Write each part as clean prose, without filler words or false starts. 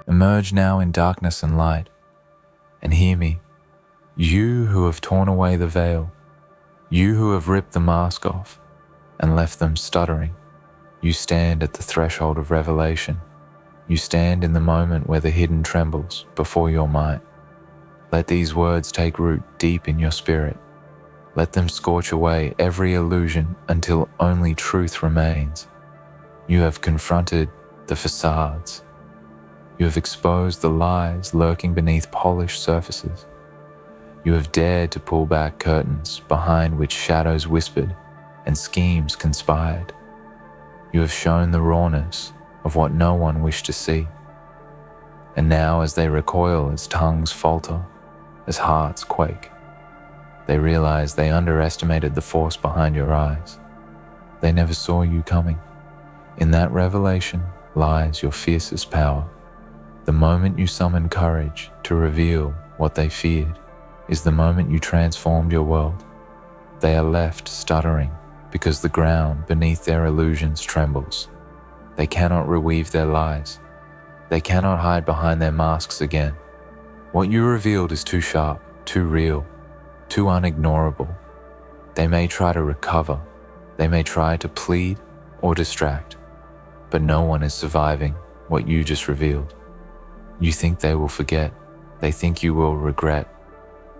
Emerge now in darkness and light, and hear me, you who have torn away the veil, you who have ripped the mask off and left them stuttering. You stand at the threshold of revelation. You stand in the moment where the hidden trembles before your might. Let these words take root deep in your spirit. Let them scorch away every illusion until only truth remains. You have confronted the facades. You have exposed the lies lurking beneath polished surfaces. You have dared to pull back curtains behind which shadows whispered and schemes conspired. You have shown the rawness of what no one wished to see. And now, as they recoil, as tongues falter, as hearts quake, they realize they underestimated the force behind your eyes. They never saw you coming. In that revelation lies your fiercest power. The moment you summon courage to reveal what they feared is the moment you transformed your world. They are left stuttering because the ground beneath their illusions trembles. They cannot reweave their lies. They cannot hide behind their masks again. What you revealed is too sharp, too real, too unignorable. They may try to recover. They may try to plead or distract, but no one is surviving what you just revealed. You think they will forget. They think you will regret.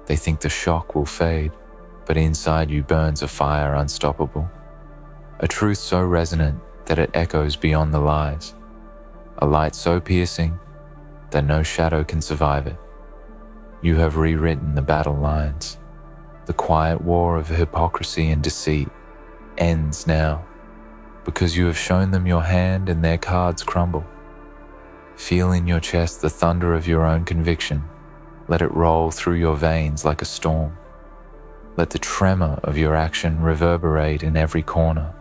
They think the shock will fade, but inside you burns a fire unstoppable. A truth so resonant that it echoes beyond the lies. A light so piercing that no shadow can survive it. You have rewritten the battle lines. The quiet war of hypocrisy and deceit ends now, because you have shown them your hand and their cards crumble. Feel in your chest the thunder of your own conviction. Let it roll through your veins like a storm. Let the tremor of your action reverberate in every corner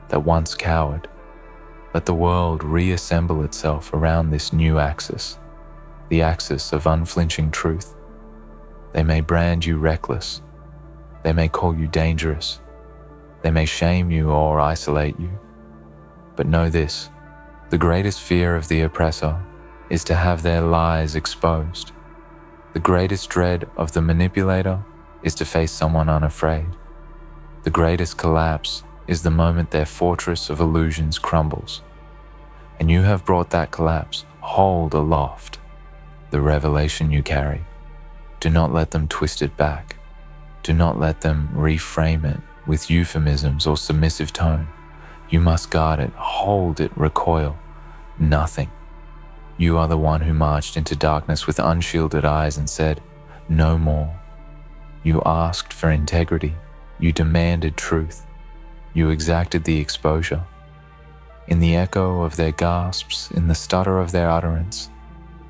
that once cowered. Let the world reassemble itself around this new axis, the axis of unflinching truth. They may brand you reckless. They may call you dangerous. They may shame you or isolate you. But know this, the greatest fear of the oppressor is to have their lies exposed. The greatest dread of the manipulator is to face someone unafraid. The greatest collapse is the moment their fortress of illusions crumbles. And you have brought that collapse hold aloft, the revelation you carry. Do not let them twist it back. Do not let them reframe it with euphemisms or submissive tone. You must guard it, hold it, recoil. Nothing. You are the one who marched into darkness with unshielded eyes and said, "No more." You asked for integrity. You demanded truth. You exacted the exposure. In the echo of their gasps, in the stutter of their utterance,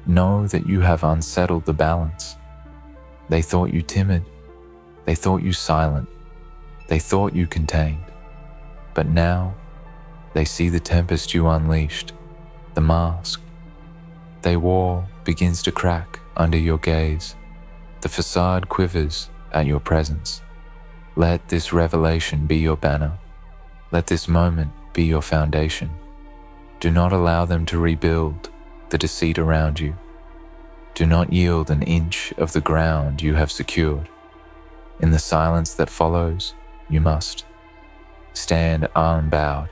know that you have unsettled the balance. They thought you timid. They thought you silent. They thought you contained. But now, they see the tempest you unleashed, the mask they wore begins to crack under your gaze. The facade quivers at your presence. Let this revelation be your banner. Let this moment be your foundation. Do not allow them to rebuild the deceit around you. Do not yield an inch of the ground you have secured. In the silence that follows, you must stand unbowed.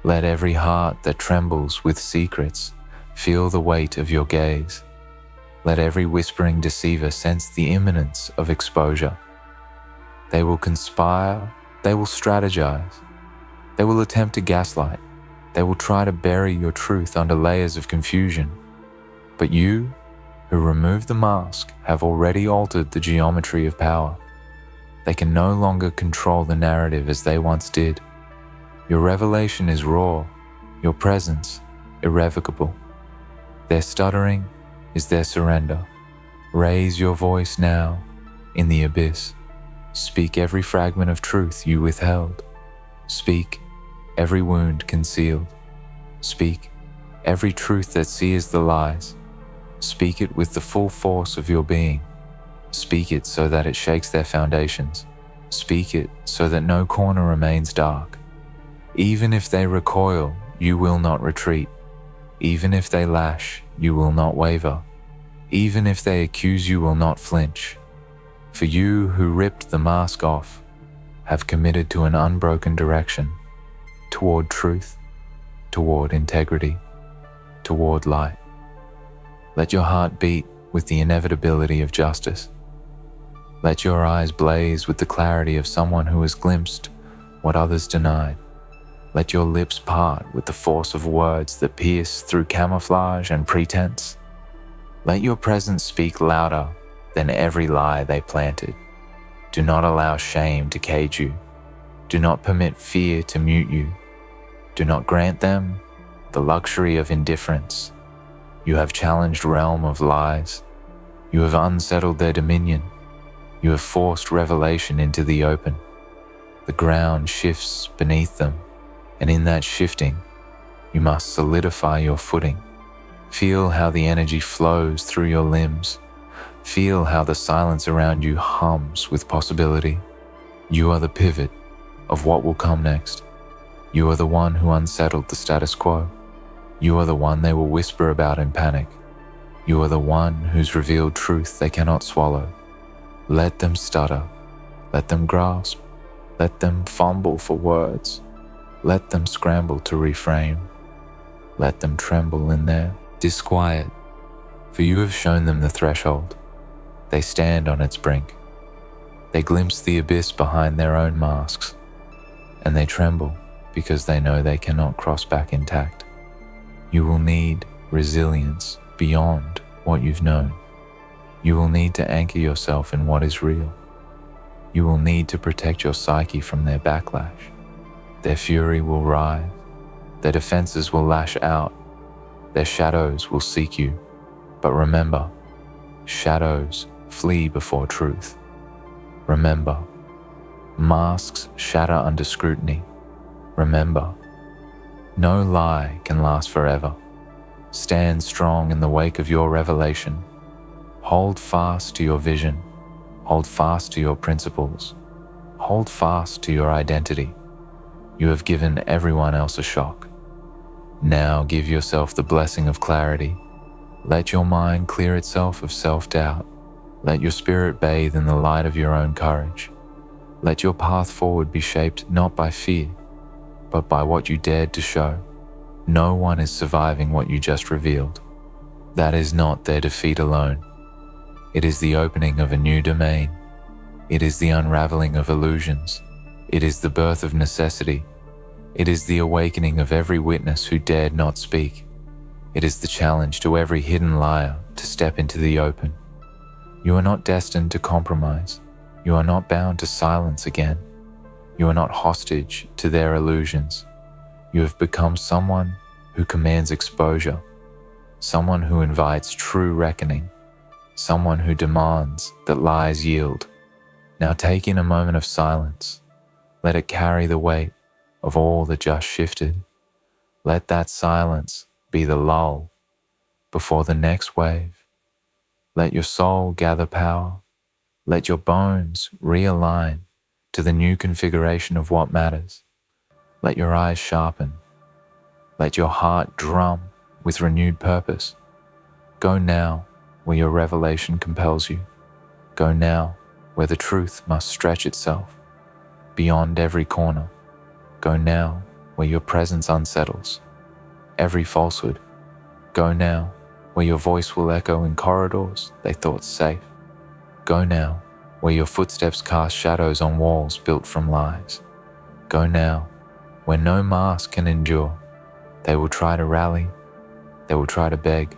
Let every heart that trembles with secrets feel the weight of your gaze. Let every whispering deceiver sense the imminence of exposure. They will conspire, they will strategize, they will attempt to gaslight, they will try to bury your truth under layers of confusion. But you, who removed the mask, have already altered the geometry of power. They can no longer control the narrative as they once did. Your revelation is raw, your presence irrevocable. Their stuttering is their surrender. Raise your voice now in the abyss. Speak every fragment of truth you withheld. Speak every wound concealed. Speak every truth that sears the lies. Speak it with the full force of your being. Speak it so that it shakes their foundations. Speak it so that no corner remains dark. Even if they recoil, you will not retreat. Even if they lash, you will not waver. Even if they accuse, you will not flinch. For you who ripped the mask off have committed to an unbroken direction, toward truth, toward integrity, toward light. Let your heart beat with the inevitability of justice. Let your eyes blaze with the clarity of someone who has glimpsed what others denied. Let your lips part with the force of words that pierce through camouflage and pretense. Let your presence speak louder than every lie they planted. Do not allow shame to cage you. Do not permit fear to mute you. Do not grant them the luxury of indifference. You have challenged realm of lies. You have unsettled their dominion. You have forced revelation into the open. The ground shifts beneath them, and in that shifting, you must solidify your footing. Feel how the energy flows through your limbs. Feel how the silence around you hums with possibility. You are the pivot of what will come next. You are the one who unsettled the status quo. You are the one they will whisper about in panic. You are the one who's revealed truth they cannot swallow. Let them stutter. Let them grasp. Let them fumble for words. Let them scramble to reframe. Let them tremble in their disquiet, for you have shown them the threshold. They stand on its brink. They glimpse the abyss behind their own masks, and they tremble because they know they cannot cross back intact. You will need resilience beyond what you've known. You will need to anchor yourself in what is real. You will need to protect your psyche from their backlash. Their fury will rise. Their defenses will lash out. Their shadows will seek you. But remember, shadows flee before truth. Remember, masks shatter under scrutiny. Remember, no lie can last forever. Stand strong in the wake of your revelation. Hold fast to your vision. Hold fast to your principles. Hold fast to your identity. You have given everyone else a shock. Now give yourself the blessing of clarity. Let your mind clear itself of self-doubt. Let your spirit bathe in the light of your own courage. Let your path forward be shaped not by fear, but by what you dared to show. No one is surviving what you just revealed. That is not their defeat alone. It is the opening of a new domain. It is the unraveling of illusions. It is the birth of necessity. It is the awakening of every witness who dared not speak. It is the challenge to every hidden liar to step into the open. You are not destined to compromise. You are not bound to silence again. You are not hostage to their illusions. You have become someone who commands exposure, someone who invites true reckoning, someone who demands that lies yield. Now take in a moment of silence. Let it carry the weight of all that just shifted. Let that silence be the lull before the next wave. Let your soul gather power. Let your bones realign to the new configuration of what matters. Let your eyes sharpen. Let your heart drum with renewed purpose. Go now where your revelation compels you. Go now where the truth must stretch itself beyond every corner. Go now where your presence unsettles every falsehood. Go now where your voice will echo in corridors they thought safe. Go now where your footsteps cast shadows on walls built from lies. Go now where no mask can endure. They will try to rally. They will try to beg.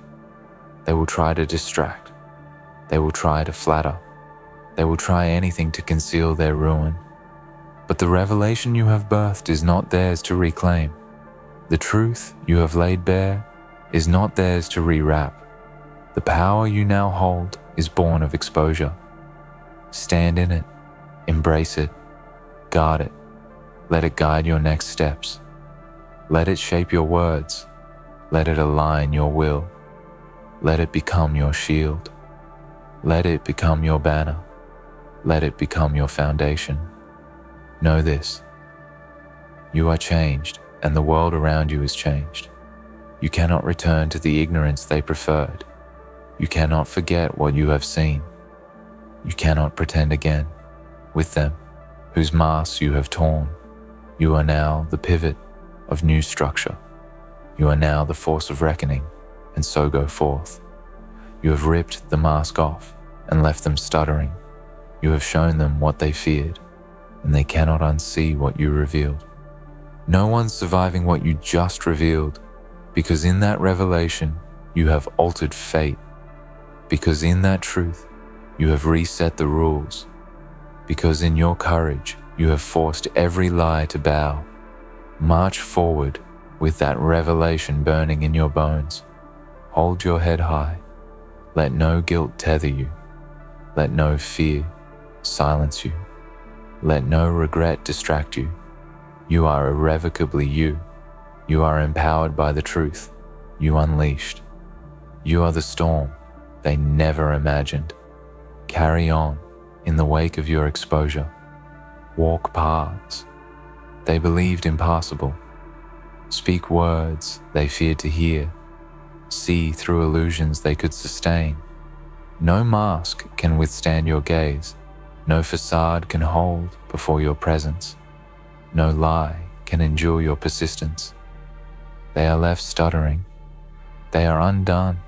They will try to distract. They will try to flatter. They will try anything to conceal their ruin. But the revelation you have birthed is not theirs to reclaim. The truth you have laid bare is not theirs to rewrap. The power you now hold is born of exposure. Stand in it, embrace it, guard it. Let it guide your next steps. Let it shape your words. Let it align your will. Let it become your shield. Let it become your banner. Let it become your foundation. Know this: you are changed, and the world around you is changed. You cannot return to the ignorance they preferred. You cannot forget what you have seen. You cannot pretend again with them, whose masks you have torn. You are now the pivot of new structure. You are now the force of reckoning, and so go forth. You have ripped the mask off and left them stuttering. You have shown them what they feared, and they cannot unsee what you revealed. No one's surviving what you just revealed, because in that revelation you have altered fate, because in that truth you have reset the rules, because in your courage you have forced every lie to bow. March forward with that revelation burning in your bones. Hold your head high. Let no guilt tether you. Let no fear silence you. Let no regret distract you. You are irrevocably you. You are empowered by the truth you unleashed. You are the storm they never imagined. Carry on in the wake of your exposure. Walk paths they believed impossible. Speak words they feared to hear. See through illusions they could sustain. No mask can withstand your gaze. No facade can hold before your presence. No lie can endure your persistence. They are left stuttering. They are undone.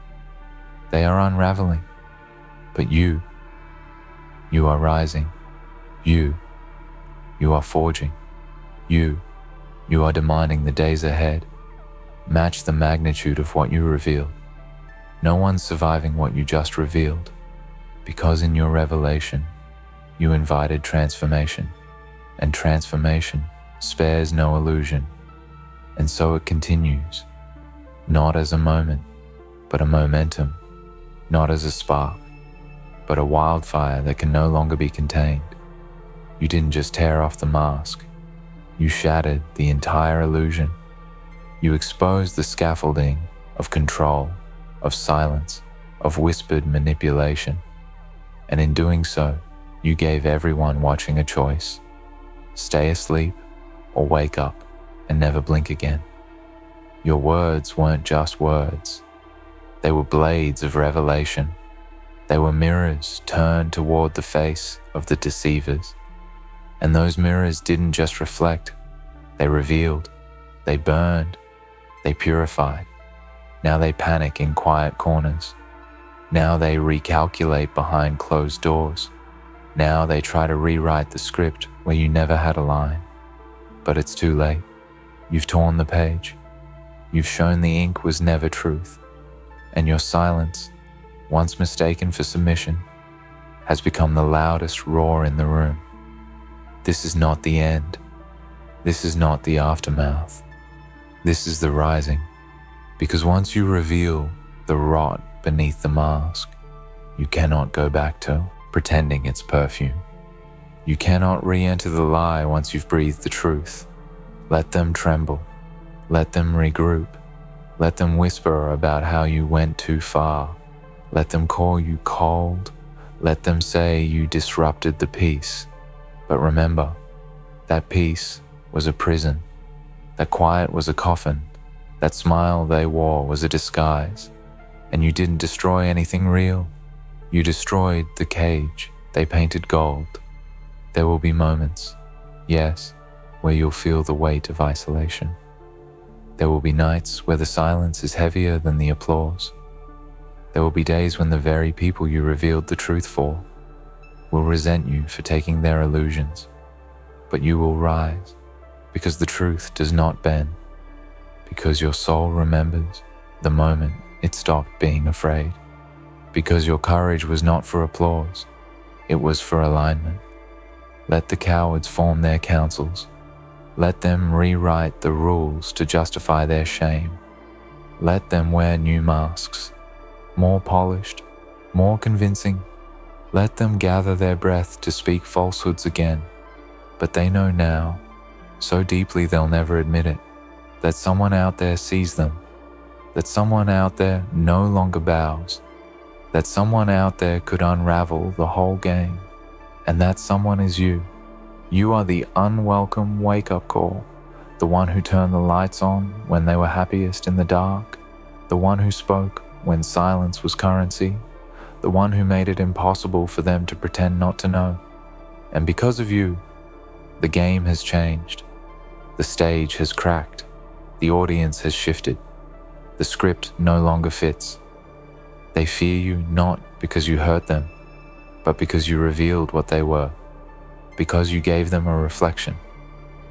They are unraveling. But you are rising. You are forging. You are demanding the days ahead. Match the magnitude of what you revealed. No one's surviving what you just revealed, because in your revelation, you invited transformation, and transformation spares no illusion. And so it continues, not as a moment, but a momentum, not as a spark, but a wildfire that can no longer be contained. You didn't just tear off the mask, you shattered the entire illusion. You exposed the scaffolding of control, of silence, of whispered manipulation. And in doing so, you gave everyone watching a choice. Stay asleep or wake up and never blink again. Your words weren't just words. They were blades of revelation. They were mirrors turned toward the face of the deceivers. And those mirrors didn't just reflect, they revealed, they burned, they purified. Now they panic in quiet corners. Now they recalculate behind closed doors. Now they try to rewrite the script where you never had a line. But it's too late. You've torn the page. You've shown the ink was never truth. And your silence, once mistaken for submission, has become the loudest roar in the room. This is not the end. This is not the aftermath. This is the rising. Because once you reveal the rot beneath the mask, you cannot go back to pretending it's perfume. You cannot re-enter the lie once you've breathed the truth. Let them tremble. Let them regroup. Let them whisper about how you went too far. Let them call you cold. Let them say you disrupted the peace. But remember, that peace was a prison. That quiet was a coffin. That smile they wore was a disguise. And you didn't destroy anything real. You destroyed the cage they painted gold. There will be moments, yes, where you'll feel the weight of isolation. There will be nights where the silence is heavier than the applause. There will be days when the very people you revealed the truth for will resent you for taking their illusions. But you will rise, because the truth does not bend, because your soul remembers the moment it stopped being afraid, because your courage was not for applause, it was for alignment. Let the cowards form their councils. Let them rewrite the rules to justify their shame. Let them wear new masks, more polished, more convincing. Let them gather their breath to speak falsehoods again. But they know now, so deeply they'll never admit it, that someone out there sees them, that someone out there no longer bows, that someone out there could unravel the whole game, and that someone is you. You are the unwelcome wake-up call, the one who turned the lights on when they were happiest in the dark, the one who spoke when silence was currency, the one who made it impossible for them to pretend not to know. And because of you, the game has changed. The stage has cracked. The audience has shifted. The script no longer fits. They fear you not because you hurt them, but because you revealed what they were. Because you gave them a reflection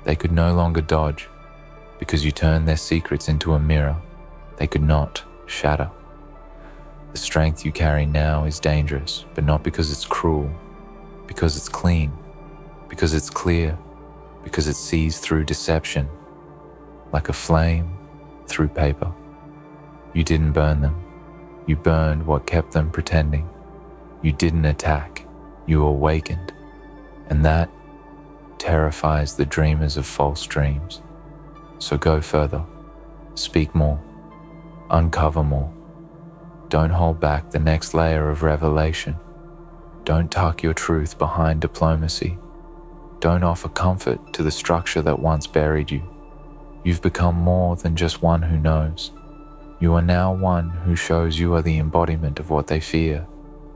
they could no longer dodge. Because you turned their secrets into a mirror they could not shatter. The strength you carry now is dangerous, but not because it's cruel, because it's clean, because it's clear, because it sees through deception, like a flame through paper. You didn't burn them. You burned what kept them pretending. You didn't attack. You awakened. And that terrifies the dreamers of false dreams. So go further. Speak more. Uncover more. Don't hold back the next layer of revelation. Don't tuck your truth behind diplomacy. Don't offer comfort to the structure that once buried you. You've become more than just one who knows. You are now one who shows you are the embodiment of what they fear.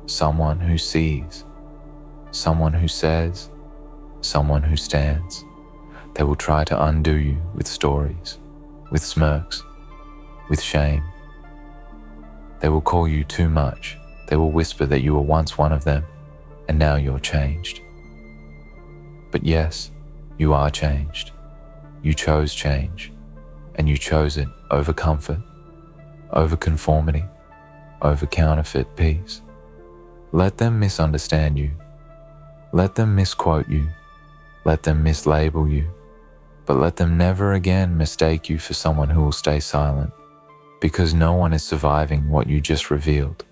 Someone who sees. Someone who says. Someone who stands. They will try to undo you with stories, with smirks, with shame. They will call you too much. They will whisper that you were once one of them, and now you're changed. But yes, you are changed. You chose change, and you chose it over comfort, over conformity, over counterfeit peace. Let them misunderstand you. Let them misquote you. Let them mislabel you. But let them never again mistake you for someone who will stay silent, because no one is surviving what you just revealed.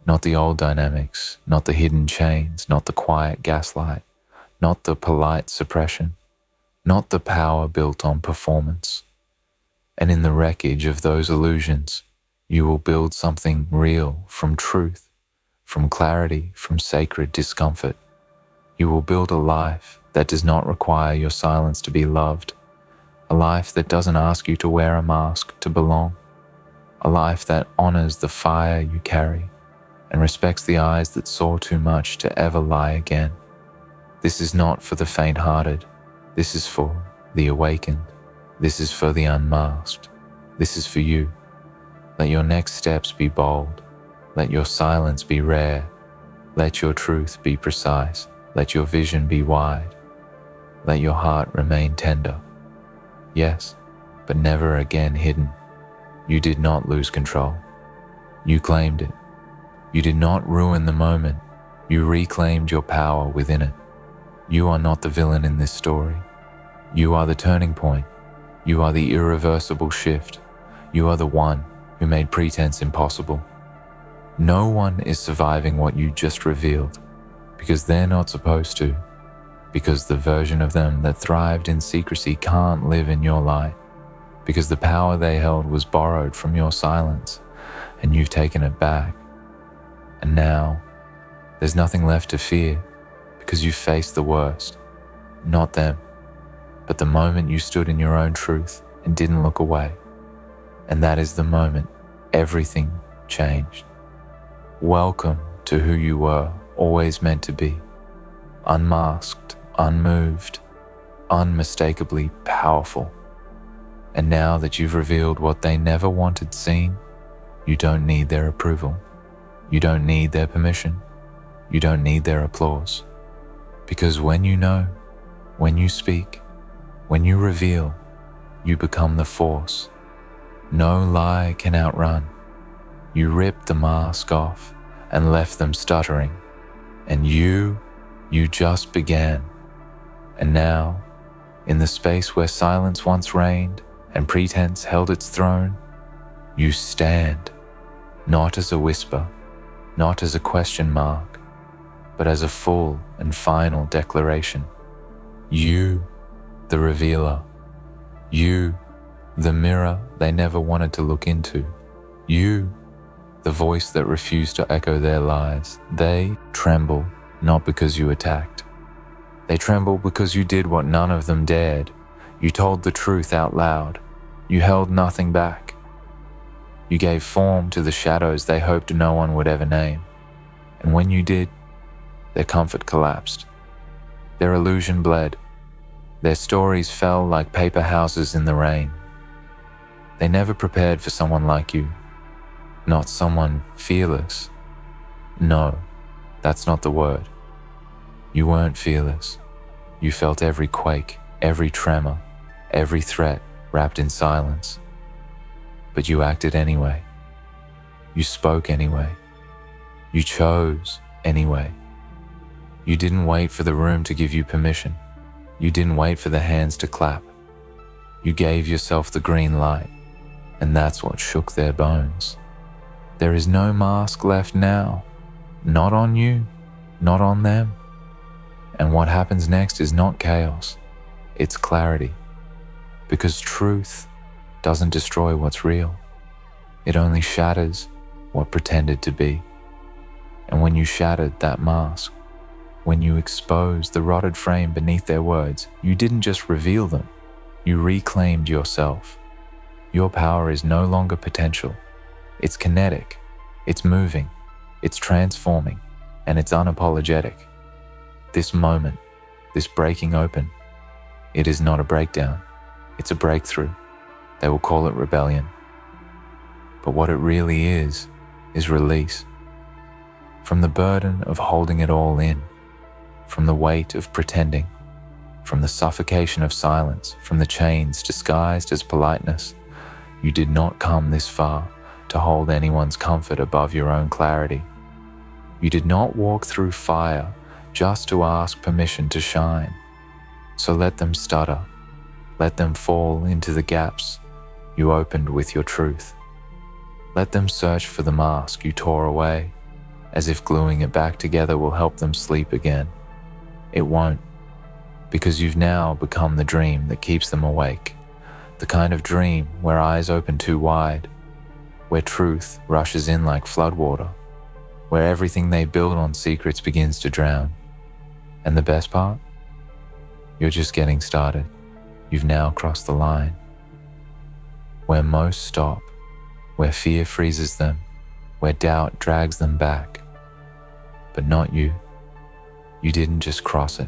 Not the old dynamics, not the hidden chains, not the quiet gaslight, not the polite suppression, not the power built on performance. And in the wreckage of those illusions, you will build something real from truth, from clarity, from sacred discomfort. You will build a life that does not require your silence to be loved, a life that doesn't ask you to wear a mask to belong, a life that honors the fire you carry and respects the eyes that saw too much to ever lie again. This is not for the faint-hearted. This is for the awakened. This is for the unmasked. This is for you. Let your next steps be bold. Let your silence be rare. Let your truth be precise. Let your vision be wide. Let your heart remain tender. Yes, but never again hidden. You did not lose control. You claimed it. You did not ruin the moment. You reclaimed your power within it. You are not the villain in this story. You are the turning point. You are the irreversible shift. You are the one who made pretense impossible. No one is surviving what you just revealed, because they're not supposed to, because the version of them that thrived in secrecy can't live in your light, because the power they held was borrowed from your silence, and you've taken it back. And now, there's nothing left to fear, because you've faced the worst. Not them, but the moment you stood in your own truth and didn't look away. And that is the moment everything changed. Welcome to who you were always meant to be. Unmasked, unmoved, unmistakably powerful. And now that you've revealed what they never wanted seen, you don't need their approval. You don't need their permission. You don't need their applause. Because when you know, when you speak, when you reveal, you become the force. No lie can outrun. You ripped the mask off and left them stuttering. And you just began. And now, in the space where silence once reigned and pretense held its throne, you stand, not as a whisper, not as a question mark, but as a full and final declaration. You, the revealer. You, the mirror they never wanted to look into. You, the voice that refused to echo their lies. They tremble not because you attacked. They tremble because you did what none of them dared. You told the truth out loud. You held nothing back. You gave form to the shadows they hoped no one would ever name. And when you did, their comfort collapsed. Their illusion bled. Their stories fell like paper houses in the rain. They never prepared for someone like you. Not someone fearless. No, that's not the word. You weren't fearless. You felt every quake, every tremor, every threat wrapped in silence. But you acted anyway. You spoke anyway. You chose anyway. You didn't wait for the room to give you permission. You didn't wait for the hands to clap. You gave yourself the green light, and that's what shook their bones. There is no mask left now. Not on you, not on them. And what happens next is not chaos, it's clarity. Because truth doesn't destroy what's real. It only shatters what pretended to be. And when you shattered that mask, when you exposed the rotted frame beneath their words, you didn't just reveal them, you reclaimed yourself. Your power is no longer potential. It's kinetic, it's moving, it's transforming, and it's unapologetic. This moment, this breaking open, it is not a breakdown, it's a breakthrough. They will call it rebellion. But what it really is release. From the burden of holding it all in, from the weight of pretending, from the suffocation of silence, from the chains disguised as politeness. You did not come this far to hold anyone's comfort above your own clarity. You did not walk through fire just to ask permission to shine. So let them stutter, let them fall into the gaps you opened with your truth. Let them search for the mask you tore away, as if gluing it back together will help them sleep again. It won't, because you've now become the dream that keeps them awake, the kind of dream where eyes open too wide, where truth rushes in like floodwater, where everything they build on secrets begins to drown. And the best part? You're just getting started. You've now crossed the line. Where most stop, where fear freezes them, where doubt drags them back. But not you. You didn't just cross it.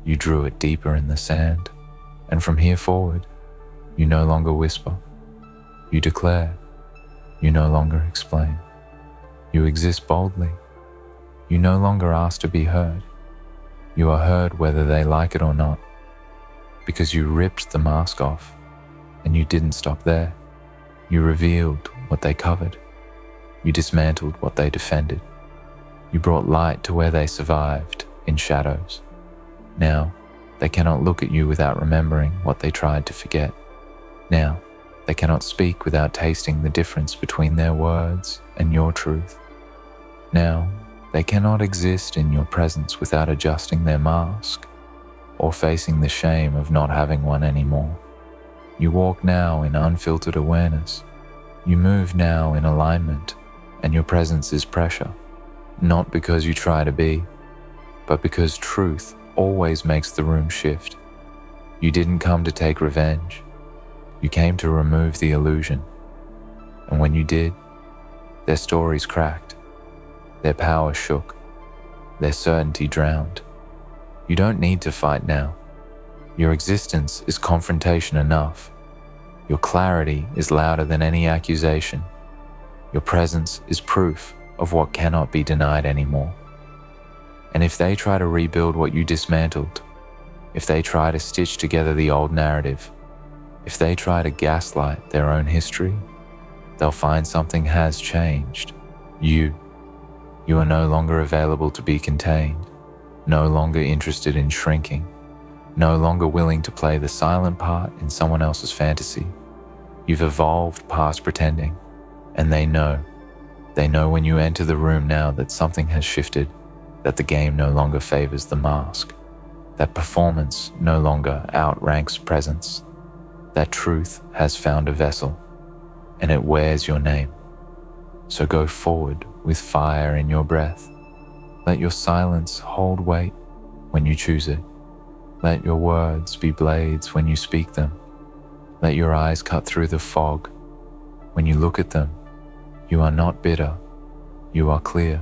You drew it deeper in the sand. And from here forward, you no longer whisper. You declare. You no longer explain. You exist boldly. You no longer ask to be heard. You are heard whether they like it or not. Because you ripped the mask off. And you didn't stop there. You revealed what they covered. You dismantled what they defended. You brought light to where they survived, in shadows. Now, they cannot look at you without remembering what they tried to forget. Now, they cannot speak without tasting the difference between their words and your truth. Now, they cannot exist in your presence without adjusting their mask, or facing the shame of not having one anymore. You walk now in unfiltered awareness. You move now in alignment, and your presence is pressure. Not because you try to be, but because truth always makes the room shift. You didn't come to take revenge. You came to remove the illusion. And when you did, their stories cracked. Their power shook. Their certainty drowned. You don't need to fight now. Your existence is confrontation enough. Your clarity is louder than any accusation. Your presence is proof of what cannot be denied anymore. And if they try to rebuild what you dismantled, if they try to stitch together the old narrative, if they try to gaslight their own history, they'll find something has changed. You are no longer available to be contained, no longer interested in shrinking, no longer willing to play the silent part in someone else's fantasy. You've evolved past pretending, and they know when you enter the room now that something has shifted, that the game no longer favors the mask, that performance no longer outranks presence, that truth has found a vessel, and it wears your name. So go forward with fire in your breath. Let your silence hold weight when you choose it. Let your words be blades when you speak them. Let your eyes cut through the fog When you look at them, you are not bitter, you are clear.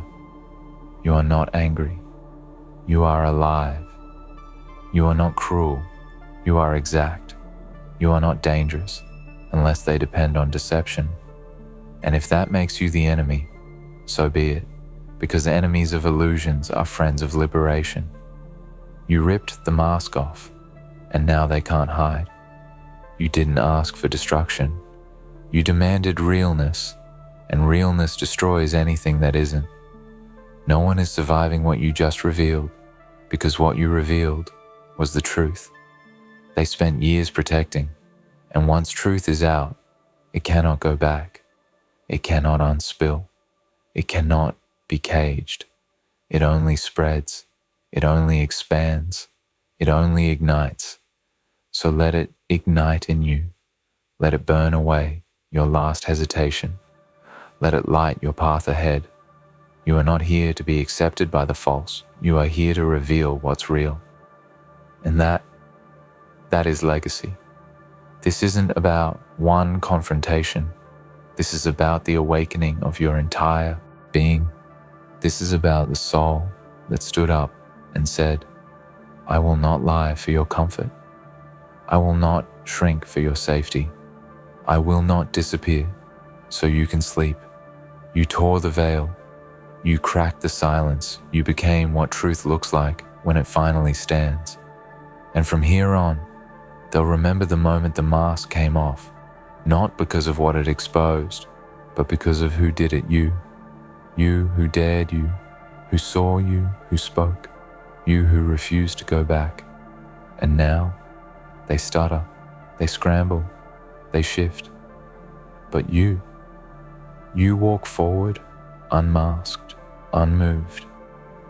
You are not angry, you are alive. You are not cruel, you are exact. You are not dangerous, unless they depend on deception. And if that makes you the enemy, so be it, because enemies of illusions are friends of liberation. You ripped the mask off, and now they can't hide. You didn't ask for destruction. You demanded realness, and realness destroys anything that isn't. No one is surviving what you just revealed, because what you revealed was the truth. They spent years protecting, and once truth is out, it cannot go back. It cannot unspill. It cannot be caged. It only spreads. It only expands. It only ignites. So let it ignite in you. Let it burn away your last hesitation. Let it light your path ahead. You are not here to be accepted by the false. You are here to reveal what's real. And that is legacy. This isn't about one confrontation. This is about the awakening of your entire being. This is about the soul that stood up and said, I will not lie for your comfort. I will not shrink for your safety. I will not disappear so you can sleep. You tore the veil. You cracked the silence. You became what truth looks like when it finally stands. And from here on, they'll remember the moment the mask came off, not because of what it exposed, but because of who did it. You who dared, you who saw, you who spoke, you who refused to go back. And now they stutter, they scramble, they shift. But you walk forward, unmasked, unmoved,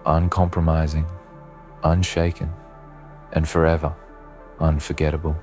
uncompromising, unshaken, and forever unforgettable.